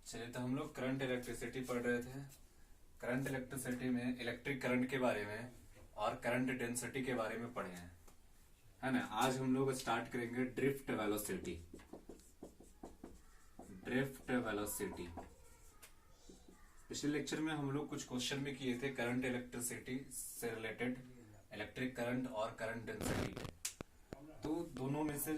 चलिए, तो हम लोग करंट इलेक्ट्रिसिटी पढ़ रहे थे। करंट इलेक्ट्रिसिटी में इलेक्ट्रिक करंट के बारे में और करंट डेंसिटी के बारे में पढ़े हैं, है ना। आज हम लोग स्टार्ट करेंगे ड्रिफ्ट वेलोसिटी। ड्रिफ्ट वेलोसिटी पिछले लेक्चर में हम लोग कुछ क्वेश्चन भी किए थे करंट इलेक्ट्रिसिटी से रिलेटेड, इलेक्ट्रिक करंट और करंट डेंसिटी। तो दोनों में से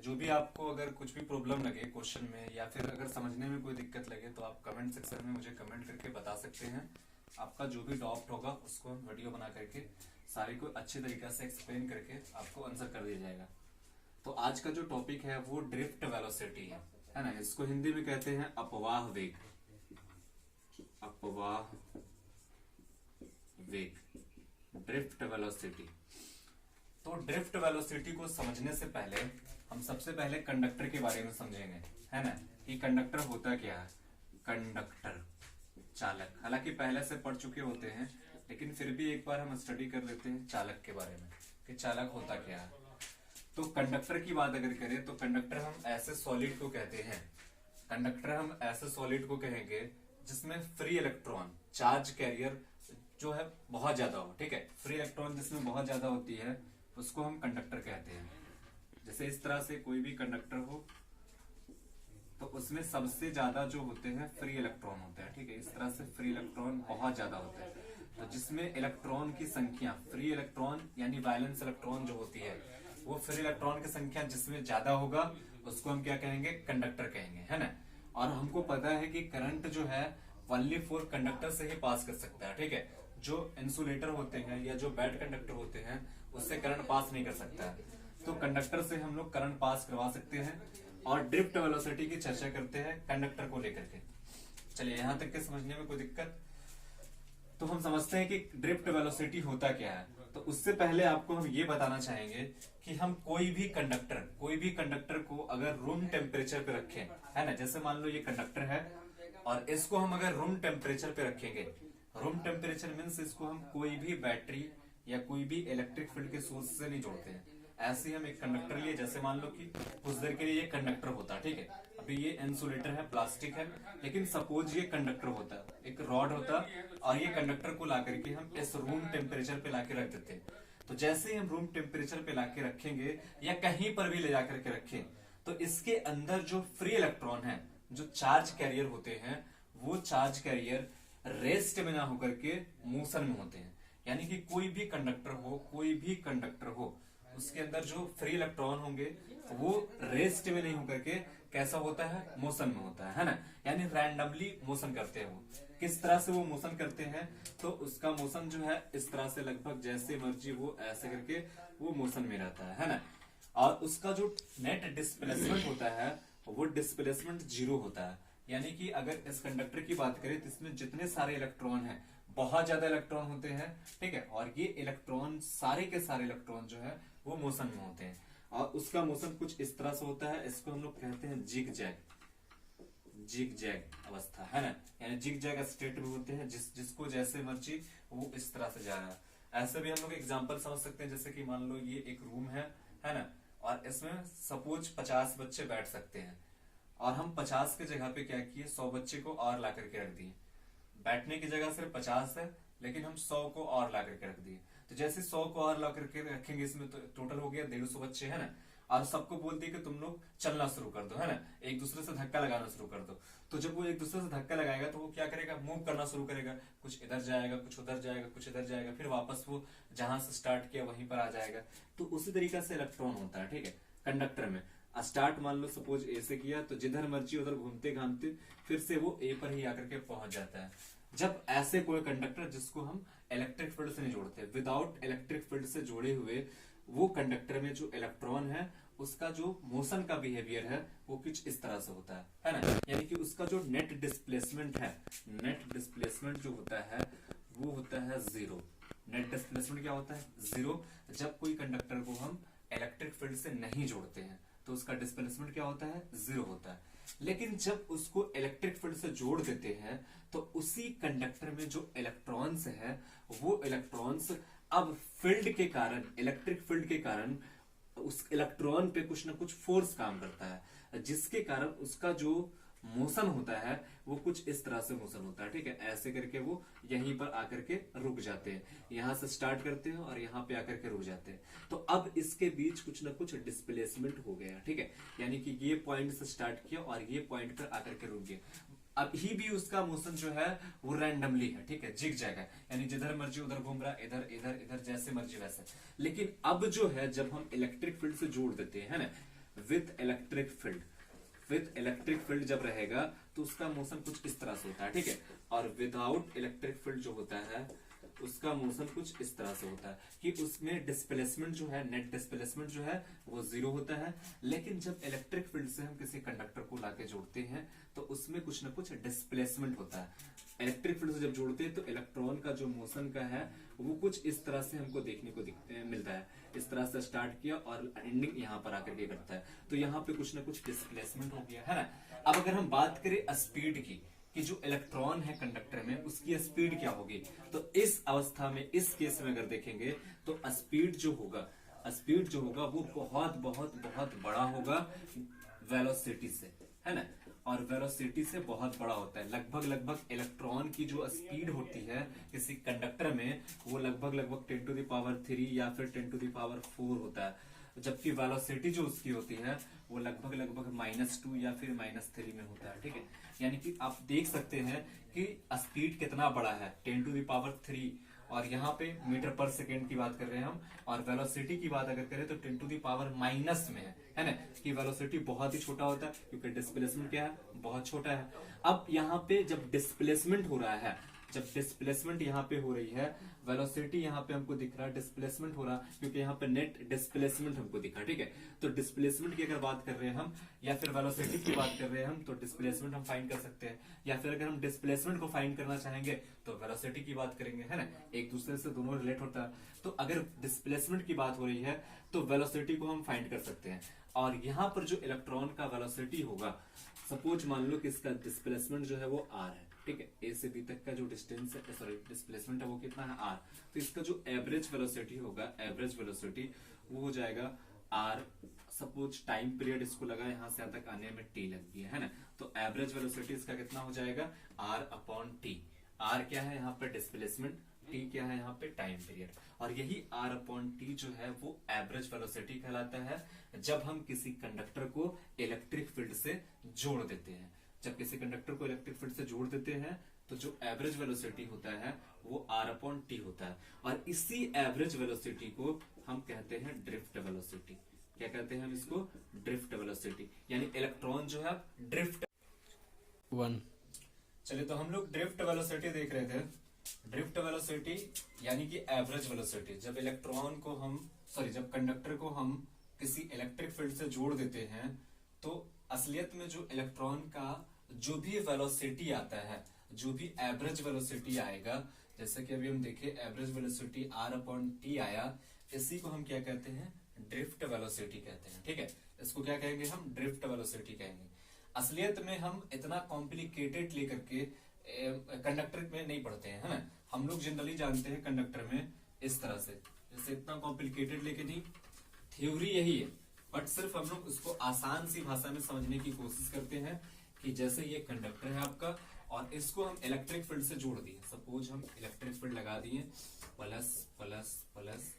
जो भी आपको अगर कुछ भी प्रॉब्लम लगे क्वेश्चन में या फिर अगर समझने में कोई दिक्कत लगे तो आप कमेंट सेक्शन में मुझे कमेंट करके बता सकते हैं। आपका जो भी डाउट होगा उसको हम वीडियो बना करके सारी को अच्छी तरीके से एक्सप्लेन करके आपको आंसर कर दिया जाएगा। तो आज का जो टॉपिक है वो ड्रिफ्ट वेलोसिटी है ना। इसको हिंदी में कहते हैं अपवाह वेग। अपवाह वेग, ड्रिफ्ट वेलोसिटी। तो ड्रिफ्ट वेलोसिटी को समझने से पहले हम सबसे पहले कंडक्टर के बारे में समझेंगे, है ना, कि कंडक्टर होता क्या है। कंडक्टर चालक, हालांकि पहले से पढ़ चुके होते हैं लेकिन फिर भी एक बार हम स्टडी कर लेते हैं चालक के बारे में कि चालक होता क्या है। तो कंडक्टर की बात अगर करें तो कंडक्टर हम ऐसे सॉलिड को कहते हैं, कंडक्टर हम ऐसे सॉलिड को कहेंगे जिसमें फ्री इलेक्ट्रॉन चार्ज कैरियर जो है बहुत ज्यादा हो। ठीक है, फ्री इलेक्ट्रॉन जिसमें बहुत ज्यादा होती है उसको हम कंडक्टर कहते हैं। जैसे इस तरह से कोई भी कंडक्टर हो तो उसमें सबसे ज्यादा जो होते हैं फ्री इलेक्ट्रॉन होते हैं। ठीक है, इस तरह से फ्री इलेक्ट्रॉन बहुत ज्यादा होते हैं। तो जिसमें इलेक्ट्रॉन की संख्या, फ्री इलेक्ट्रॉन यानी वैलेंस इलेक्ट्रॉन जो होती है वो फ्री इलेक्ट्रॉन की संख्या जिसमें ज्यादा होगा उसको हम क्या कहेंगे, कंडक्टर कहेंगे, है ना। और हमको पता है कि करंट जो है ओनली फॉर कंडक्टर से ही पास कर सकता है। ठीक है, जो इंसुलेटर होते हैं या जो बैड कंडक्टर होते हैं उससे करंट पास नहीं कर सकता है। तो कंडक्टर से हम लोग करंट पास करवा सकते हैं। और ड्रिफ्ट वेलोसिटी की चर्चा करते हैं कंडक्टर को लेकर के। चलिए, यहां तक के समझने में कोई दिक्कत? तो हम समझते हैं कि ड्रिफ्ट वेलोसिटी होता क्या है। तो उससे पहले आपको हम ये बताना चाहेंगे कि हम कोई भी कंडक्टर को अगर रूम टेम्परेचर पे रखें, है ना, जैसे मान लो ये कंडक्टर है और इसको हम अगर रूम टेम्परेचर पे रखेंगे, रूम टेम्परेचर मीन्स इसको हम कोई भी बैटरी या कोई भी इलेक्ट्रिक फील्ड के सोर्स से नहीं जोड़ते हैं। ऐसे ही हम एक कंडक्टर लिए, जैसे मान लो कि कुछ देर के लिए ये कंडक्टर होता है। ठीक है, अभी ये इंसुलेटर है, प्लास्टिक है, लेकिन सपोज ये कंडक्टर होता है, एक रॉड होता और ये कंडक्टर को ला करके हम इस रूम टेम्परेचर पे लाके रख देते हैं। तो जैसे ही हम रूम टेम्परेचर पे लाके रखेंगे या कहीं पर भी ले जाकर के रखें तो इसके अंदर जो फ्री इलेक्ट्रॉन है, जो चार्ज कैरियर होते हैं, वो चार्ज कैरियर रेस्ट में ना होकर के मोशन में होते हैं। यानी कि कोई भी कंडक्टर हो उसके अंदर जो फ्री इलेक्ट्रॉन होंगे वो रेस्ट में नहीं होकर के कैसा होता है, मोशन में होता है ना। यानी रैंडमली मोशन करते हैं। वो किस तरह से वो मोशन करते हैं, तो उसका मोशन जो है इस तरह से लगभग जैसे मर्जी वो ऐसे करके वो मोशन में रहता है ना। और उसका जो नेट डिस्प्लेसमेंट होता है वो डिस्प्लेसमेंट 0 होता है। यानी कि अगर इस कंडक्टर की बात करें तो इसमें जितने सारे इलेक्ट्रॉन हैं, बहुत ज्यादा इलेक्ट्रॉन होते हैं। ठीक है, और ये इलेक्ट्रॉन सारे के सारे इलेक्ट्रॉन जो है वो मोशन में होते हैं। और उसका मोशन कुछ इस तरह से होता है, इसको हम लोग कहते हैं जिग जैग अवस्था, है ना। यानी जिग जैग स्टेट में होते हैं, जिसको जैसे मर्जी वो इस तरह से जा रहा है। ऐसे भी हम लोग एग्जांपल समझ सकते हैं, जैसे कि मान लो ये एक रूम है ना, और इसमें सपोज 50 बच्चे बैठ सकते हैं और हम 50 के जगह पे क्या किए, 100 बच्चे को और ला करके रख दिए। बैठने की जगह सिर्फ 50 है लेकिन हम 100 को और ला करके रख दिए। तो जैसे 100 को और ला करके रखेंगे, इसमें तो टोटल हो गया 150 बच्चे, है ना। और सबको बोल दिए कि तुम लोग चलना शुरू कर दो, है ना, एक दूसरे से धक्का लगाना शुरू कर दो। तो जब वो एक दूसरे से धक्का लगाएगा तो वो क्या करेगा, मूव करना शुरू करेगा। कुछ इधर जाएगा, कुछ उधर जाएगा, कुछ इधर जाएगा, फिर वापस वो जहां से स्टार्ट किया वहीं पर आ जाएगा। तो उसी तरीके से इलेक्ट्रॉन होता है। ठीक है, कंडक्टर में स्टार्ट मान लो सपोज ए से किया तो जिधर मर्जी उधर घूमते घामते फिर से वो ए पर ही आकर के पहुंच जाता है। जब ऐसे कोई कंडक्टर जिसको हम इलेक्ट्रिक फील्ड से नहीं जोड़ते, विदाउट इलेक्ट्रिक फील्ड से जोड़े हुए वो कंडक्टर में जो इलेक्ट्रॉन है उसका जो मोशन का बिहेवियर है वो कुछ इस तरह से होता है ना। यानी कि उसका जो नेट डिस्प्लेसमेंट है, नेट डिस्प्लेसमेंट जो होता है वो होता है 0। नेट डिस्प्लेसमेंट क्या होता है, 0। जब कोई कंडक्टर को हम इलेक्ट्रिक फील्ड से नहीं जोड़ते हैं तो उसका डिस्प्लेसमेंट क्या होता है, 0 होता है। लेकिन जब उसको इलेक्ट्रिक फील्ड से जोड़ देते हैं तो उसी कंडक्टर में जो इलेक्ट्रॉन्स है वो इलेक्ट्रॉन्स अब फील्ड के कारण, इलेक्ट्रिक फील्ड के कारण उस इलेक्ट्रॉन पे कुछ ना कुछ फोर्स काम करता है, जिसके कारण उसका जो मोशन होता है वो कुछ इस तरह से मोशन होता है, ठीक है। ऐसे करके वो यहीं पर आकर के रुक जाते हैं, यहां से स्टार्ट करते हैं और यहां पे आकर के रुक जाते हैं। तो अब इसके बीच कुछ ना कुछ डिस्प्लेसमेंट हो गया, ठीक है। यानी कि ये पॉइंट से स्टार्ट किया और ये पॉइंट पर आकर के रुक गया। अब ही भी उसका मोशन जो है वो रैंडमली है, ठीक है, जिग जैग है, यानी जिधर मर्जी उधर घूम रहा है, इधर इधर इधर जैसे मर्जी वैसे। लेकिन अब जो है जब हम इलेक्ट्रिक फील्ड से जोड़ देते हैं ना, विथ इलेक्ट्रिक फील्ड जब रहेगा तो उसका मोशन कुछ इस तरह से होता है, ठीक है। और विदाउट इलेक्ट्रिक फील्ड जो होता है उसका मोशन कुछ इस तरह से होता है कि उसमें डिस्प्लेसमेंट जो है, नेट डिस्प्लेसमेंट जो है वो 0 होता है। लेकिन जब इलेक्ट्रिक फील्ड से हम किसी कंडक्टर को लाके जोड़ते हैं तो उसमें कुछ ना कुछ डिस्प्लेसमेंट होता है। इलेक्ट्रिक फील्ड से जब जोड़ते हैं तो इलेक्ट्रॉन का जो मोशन का है वो कुछ इस तरह से हमको देखने को मिलता है। इस तरह से स्टार्ट किया और एंडिंग यहाँ पर आकर के करता है, तो यहाँ पे कुछ ना कुछ डिस्प्लेसमेंट हो गया है ना। अब अगर हम बात करें स्पीड की, कि जो इलेक्ट्रॉन है कंडक्टर में उसकी स्पीड क्या होगी, तो इस अवस्था में, इस केस में अगर देखेंगे तो स्पीड जो होगा वो बहुत बहुत बहुत बड़ा होगा वेलोसिटी से, है ना। और वेलोसिटी से बहुत बड़ा होता है, लगभग इलेक्ट्रॉन की जो स्पीड होती है किसी कंडक्टर में वो लगभग 10⁻³ या फिर 10⁻⁴ होता है। जबकि वेलोसिटी जो उसकी होती है वो लगभग -2 या फिर -3 में होता है, ठीक है। यानी कि आप देख सकते हैं कि स्पीड कितना बड़ा है, 10⁻³ और यहाँ पे मीटर पर सेकेंड की बात कर रहे हैं हम, और वेलोसिटी की बात अगर करें तो 10⁻⁻ में है ना, कि वेलोसिटी बहुत ही छोटा होता है क्योंकि डिस्प्लेसमेंट क्या है, बहुत छोटा है। अब यहाँ पे जब डिस्प्लेसमेंट हो रहा है, जब डिस्प्लेसमेंट यहाँ पे हो रही है, वेलोसिटी यहाँ पे हमको दिख रहा है, डिस्प्लेसमेंट हो रहा है क्योंकि यहाँ पे नेट डिस्प्लेसमेंट हमको दिखा, ठीक है। तो डिस्प्लेसमेंट की अगर बात कर रहे हैं हम या फिर वेलोसिटी की बात कर रहे हैं हम, तो डिस्प्लेसमेंट हम फाइंड कर सकते हैं, या फिर अगर हम डिस्प्लेसमेंट को फाइंड करना चाहेंगे तो वेलोसिटी की बात करेंगे, है ना। एक दूसरे से दोनों रिलेट होता है। तो अगर डिस्प्लेसमेंट की बात हो रही है तो वेलोसिटी को हम फाइंड कर सकते हैं। और यहाँ पर जो इलेक्ट्रॉन का वेलोसिटी होगा, सपोज मान लो कि इसका डिस्प्लेसमेंट जो है वो r है, ठीक है। ए से बी तक का जो डिस्टेंस है, सॉरी डिस्प्लेसमेंट है वो कितना है, r। तो इसका जो एवरेज वेलोसिटी होगा, एवरेज वेलोसिटी वो हो जाएगा r। सपोज टाइम पीरियड इसको लगा यहाँ से यहाँ तक आने में t लग गया, है ना। तो एवरेज वेलोसिटी इसका कितना हो जाएगा, r/t। r क्या है यहाँ पे डिस्प्लेसमेंट, t क्या है यहाँ पे टाइम पीरियड, और यही r/t जो है वो एवरेज वेलोसिटी कहलाता है जब हम किसी कंडक्टर को इलेक्ट्रिक फील्ड से जोड़ देते हैं। जब किसी कंडक्टर को इलेक्ट्रिक फील्ड से जोड़ देते हैं तो जो एवरेज वेलोसिटी होता है वो r/t होता है, और इसी एवरेज वेलोसिटी को हम कहते हैं ड्रिफ्ट वेलोसिटी। क्या कहते हैं हम इसको, ड्रिफ्ट वेलोसिटी, यानी इलेक्ट्रॉन जो है ड्रिफ्ट 1। चलिए, तो हम लोग ड्रिफ्ट वेलोसिटी देख रहे थे। ड्रिफ्ट वेलोसिटी यानी कि एवरेज वेलोसिटी, जब इलेक्ट्रॉन को हम, जब कंडक्टर को हम किसी इलेक्ट्रिक फील्ड से जोड़ देते हैं तो असलियत में जो इलेक्ट्रॉन का जो भी वेलोसिटी आता है, जो भी एवरेज वेलोसिटी आएगा, जैसे कि अभी हम देखे एवरेज वेलोसिटी r/t आया, इसी को हम क्या कहते हैं, ड्रिफ्ट वेलोसिटी कहते हैं, ठीक है। इसको क्या कहेंगे हम, ड्रिफ्ट वेलोसिटी कहेंगे। असलियत में हम इतना कॉम्प्लिकेटेड लेकर के कंडक्टर में नहीं पढ़ते हैं, है ना। हम लोग जनरली जानते हैं कंडक्टर में इस तरह से, जैसे इतना कॉम्प्लिकेटेड लेके नहीं, थ्योरी यही है, बट सिर्फ हम लोग उसको आसान सी भाषा में समझने की कोशिश करते हैं कि जैसे ये कंडक्टर है आपका और इसको हम इलेक्ट्रिक फील्ड से जोड़ दिए। सपोज हम इलेक्ट्रिक फील्ड लगा दिए, plus plus plus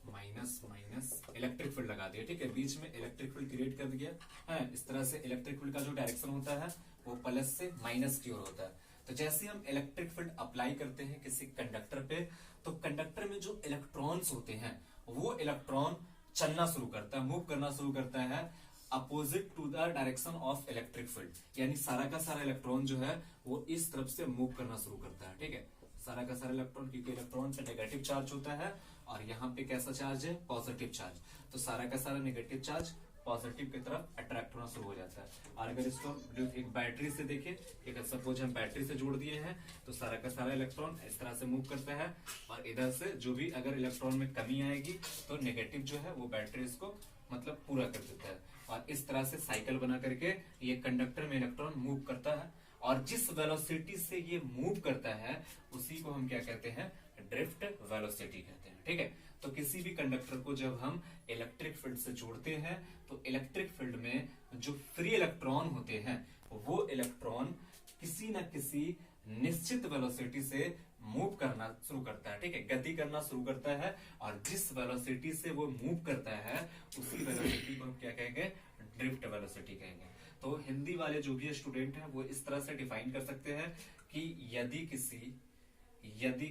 minus minus electric field लगा दिया, ठीक है। बीच में इलेक्ट्रिक फील्ड क्रिएट कर दिया है। इस तरह से इलेक्ट्रिक फील्ड का जो डायरेक्शन होता है वो प्लस से माइनस की ओर होता है। तो जैसे हम इलेक्ट्रिक फील्ड अप्लाई करते हैं किसी कंडक्टर पे, तो कंडक्टर में जो इलेक्ट्रॉन्स होते हैं वो इलेक्ट्रॉन चलना शुरू करता है, मूव करना शुरू करता है opposite to the direction of electric field. यानी सारा का सारा इलेक्ट्रॉन जो है वो इस तरफ से मूव करना शुरू करता है, ठीक है। सारा का सारा इलेक्ट्रॉन, क्योंकि इलेक्ट्रॉन पे नेगेटिव चार्ज होता है और यहाँ पे कैसा चार्ज है, पॉजिटिव चार्ज। तो सारा का सारा नेगेटिव चार्ज पॉजिटिव की तरफ अट्रैक्ट होना शुरू हो जाता है। और अगर इसको एक बैटरी से देखें, एक सपोज हम बैटरी से जोड़ दिए हैं, तो सारा का सारा इलेक्ट्रॉन इस तरह से मूव करता है और इधर से जो भी अगर इलेक्ट्रॉन में कमी आएगी तो नेगेटिव जो है वो बैटरी इसको मतलब पूरा कर देता है। और इस तरह से साइकिल बना करके ये कंडक्टर में इलेक्ट्रॉन मूव करता है, और जिस वेलोसिटी से ये मूव करता है उसी को हम क्या कहते हैं, ड्रिफ्ट वेलोसिटी कहते हैं। ठीक है, तो किसी भी कंडक्टर को जब हम इलेक्ट्रिक फील्ड से जोड़ते हैं तो इलेक्ट्रिक फील्ड में जो फ्री इलेक्ट्रॉन होते हैं वो इलेक्ट्रॉन किसी न किसी निश्चित वेलोसिटी से मूव करना शुरू करता है। ठीक है, गति करना शुरू करता है, और जिस वेलोसिटी से वो मूव करता है उसी वेलोसिटी को हम क्या कहेंगे, ड्रिफ्ट वेलोसिटी कहेंगे। तो हिंदी वाले जो भी स्टूडेंट हैं वो इस तरह से डिफाइन कर सकते हैं कि यदि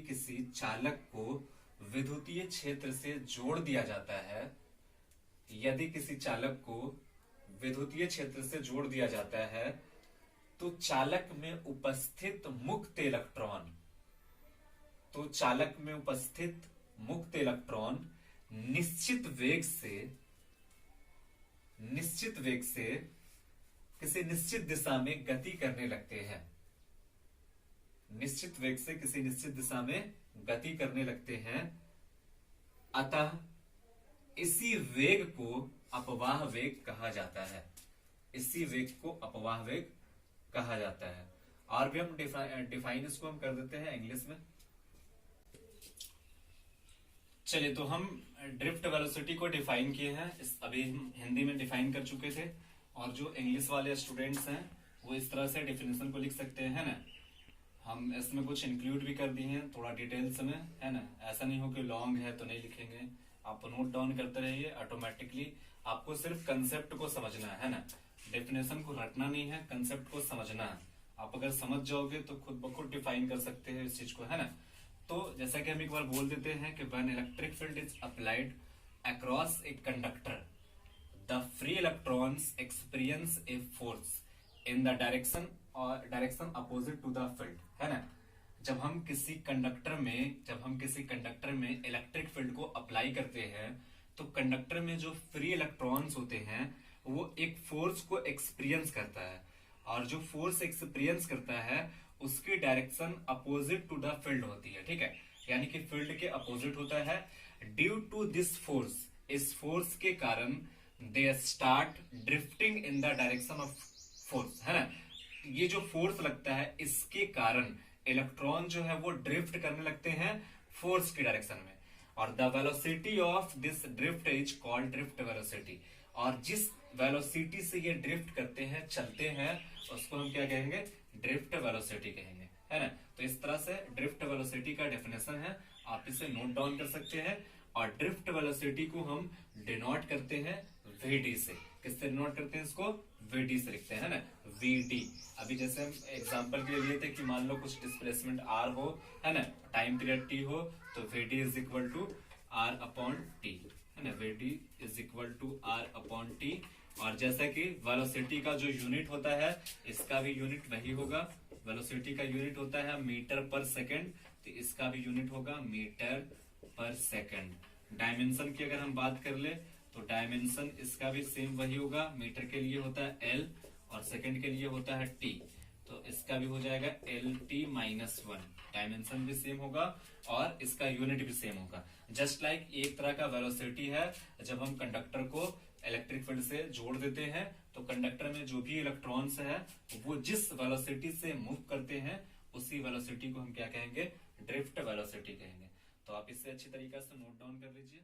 किसी चालक को विद्युतीय क्षेत्र से जोड़ दिया जाता है, यदि किसी चालक को विद्युतीय क्षेत्र से जोड़ दिया जाता है तो चालक में उपस्थित मुक्त इलेक्ट्रॉन निश्चित वेग से किसी निश्चित दिशा में गति करने लगते हैं। निश्चित वेग से किसी निश्चित दिशा में गति करने लगते हैं, अतः इसी वेग को अपवाह वेग कहा जाता है। इसी वेग को अपवाह वेग कहा जाता है। और भी हम डिफाइन इसको हम कर देते हैं इंग्लिश में। चलिए, तो हम ड्रिफ्ट वेलोसिटी को डिफाइन किए हैं, अभी हम हिंदी में डिफाइन कर चुके थे, और जो इंग्लिश वाले स्टूडेंट्स हैं वो इस तरह से डेफिनेशन को लिख सकते हैं, है ना। हम इसमें कुछ इंक्लूड भी कर दिए हैं थोड़ा डिटेल्स में, है ना। ऐसा नहीं हो कि लॉन्ग है तो नहीं लिखेंगे, आप नोट डाउन करते रहिए, ऑटोमेटिकली आपको सिर्फ कंसेप्ट को समझना है ना। डेफिनेशन को रटना नहीं है, कंसेप्ट को समझना है। आप अगर समझ जाओगे तो खुद ब खुद डिफाइन कर सकते हैं इस चीज को, है ना। तो जैसा कि हम एक बार बोल देते हैं कि when electric field is applied across a conductor the free electrons experience a force in the direction opposite to the field, है ना। जब हम किसी कंडक्टर में इलेक्ट्रिक फील्ड को अप्लाई करते हैं तो कंडक्टर में जो फ्री इलेक्ट्रॉन्स होते हैं वो एक फोर्स को एक्सपीरियंस करता है, और जो फोर्स एक्सपीरियंस करता है उसकी direction opposite to the field होती है। ठीक है, यानी कि फील्ड के अपोजिट होता है। ड्यू टू दिस फोर्स, इस फोर्स के कारण they start drifting in the direction of force, है ना। ये जो फोर्स लगता है इसके कारण इलेक्ट्रॉन जो है वो ड्रिफ्ट करने लगते हैं फोर्स की डायरेक्शन में, और the velocity of this drift is called drift velocity. और जिस वेलोसिटी से ये ड्रिफ्ट करते हैं, चलते हैं, उसको हम क्या कहेंगे, ड्रिफ्ट वेलोसिटी कहेंगे, है ना। तो इस तरह से ड्रिफ्ट वेलोसिटी का डेफिनेशन है, आप इसे नोट डाउन कर सकते हैं। और ड्रिफ्ट वेलोसिटी को हम डिनोट करते हैं वीडी से। किससे डिनोट करते हैं इसको, वीडी से लिखते हैं, है ना, वीडी। अभी जैसे हम एग्जांपल के लिए लिए थे कि मान लो कुछ डिस्प्लेसमेंट आर हो, है ना, टाइम पीरियड टी हो, तो VD is equal to R upon T, है ना, VD is equal to R upon T. और जैसा कि वेलोसिटी का जो यूनिट होता है इसका भी यूनिट वही होगा, वेलोसिटी का यूनिट होता है मीटर पर सेकंड, तो इसका भी यूनिट होगा मीटर पर सेकंड। डायमेंशन की अगर हम बात कर ले तो डायमेंशन इसका भी सेम वही होगा, मीटर के लिए होता है एल और सेकंड के लिए होता है टी, तो इसका भी हो जाएगा एल टी माइनस 1। डायमेंशन भी सेम होगा और इसका यूनिट भी सेम होगा। जस्ट लाइक एक तरह का वेलोसिटी है, जब हम कंडक्टर को इलेक्ट्रिक फील्ड से जोड़ देते हैं तो कंडक्टर में जो भी इलेक्ट्रॉन्स है वो जिस वेलोसिटी से मूव करते हैं उसी वेलोसिटी को हम क्या कहेंगे, ड्रिफ्ट वेलोसिटी कहेंगे। तो आप इससे अच्छी तरीके से नोट डाउन कर लीजिए।